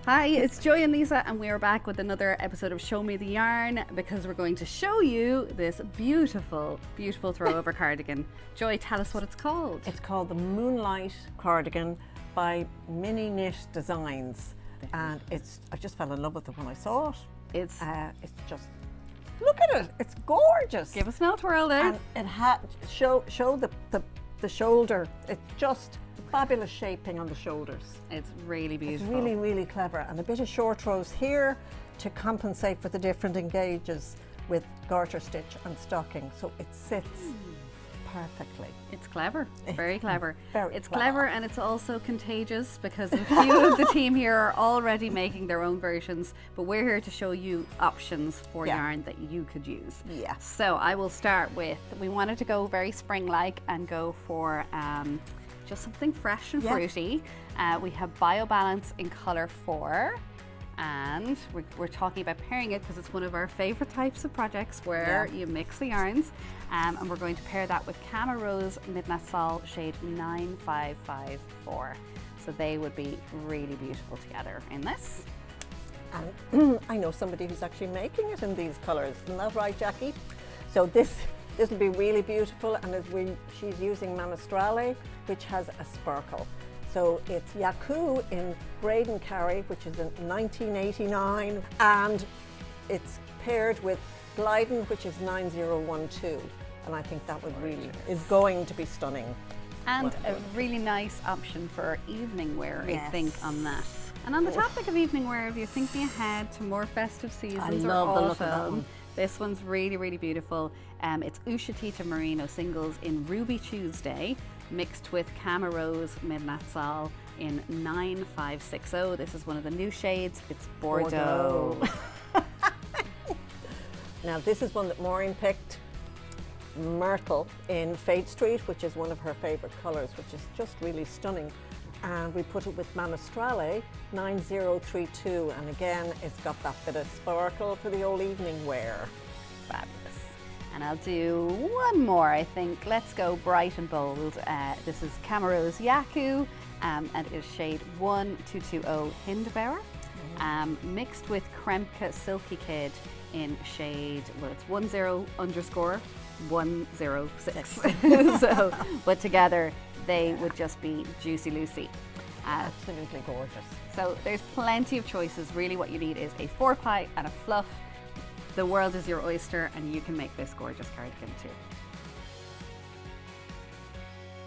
Hi, it's Joy and Lisa, and we are back with another episode of Show Me the Yarn because we're going to show you this beautiful, beautiful throwover cardigan. Joy, tell us what it's called. It's called the Moonlight Cardigan by Minimi Knit Designs, and I just fell in love with it when I saw it. It's just, look at it, it's gorgeous. Give us no twirl there. And it had show the shoulder. It's just fabulous shaping on the shoulders. It's really beautiful. It's really, really clever, and a bit of short rows here to compensate for the different engages with garter stitch and stocking, so it sits perfectly. It's clever, very clever. Very clever, and it's also contagious because a few of the team here are already making their own versions, but we're here to show you options for yarn that you could use. Yes. So I will start with, we wanted to go very spring-like and go for just something fresh and fruity. We have BioBalance in colour 4, and we're talking about pairing it because it's one of our favourite types of projects where you mix the yarns, and we're going to pair that with Cama Rose Midnatssol shade 9554. So they would be really beautiful together in this. And I know somebody who's actually making it in these colours, isn't that right, Jackie? So this will be really beautiful, and she's using Manestrale, which has a sparkle. So it's Yaku in Braden Carry, which is in 1989, and it's paired with Glidden, which is 9012, and I think that would is going to be stunning. And a really nice option for evening wear, I think, on that. And on the topic of evening wear, if you're thinking ahead to more festive seasons or autumn, the look of that one. This one's really, really beautiful. It's Ushatita Merino singles in Ruby Tuesday, mixed with Cama Rose Midnatssol in 9560. This is one of the new shades. It's Bordeaux. Now this is one that Maureen picked, Myrtle in Fade Street, which is one of her favourite colours, which is just really stunning. And we put it with Manestrale 9032, and again it's got that bit of sparkle for the old evening wear. Fabulous. And I'll do one more, I think. Let's go bright and bold. This is Cama Rose Yaku, and it is shade 1220 Hindbauer, mixed with Kremke Silky Kid in shade, well, it's 10_106. So, but together they would just be Juicy Lucy. Absolutely gorgeous. So there's plenty of choices. Really what you need is a 4-ply and a fluff. The world is your oyster, and you can make this gorgeous cardigan too.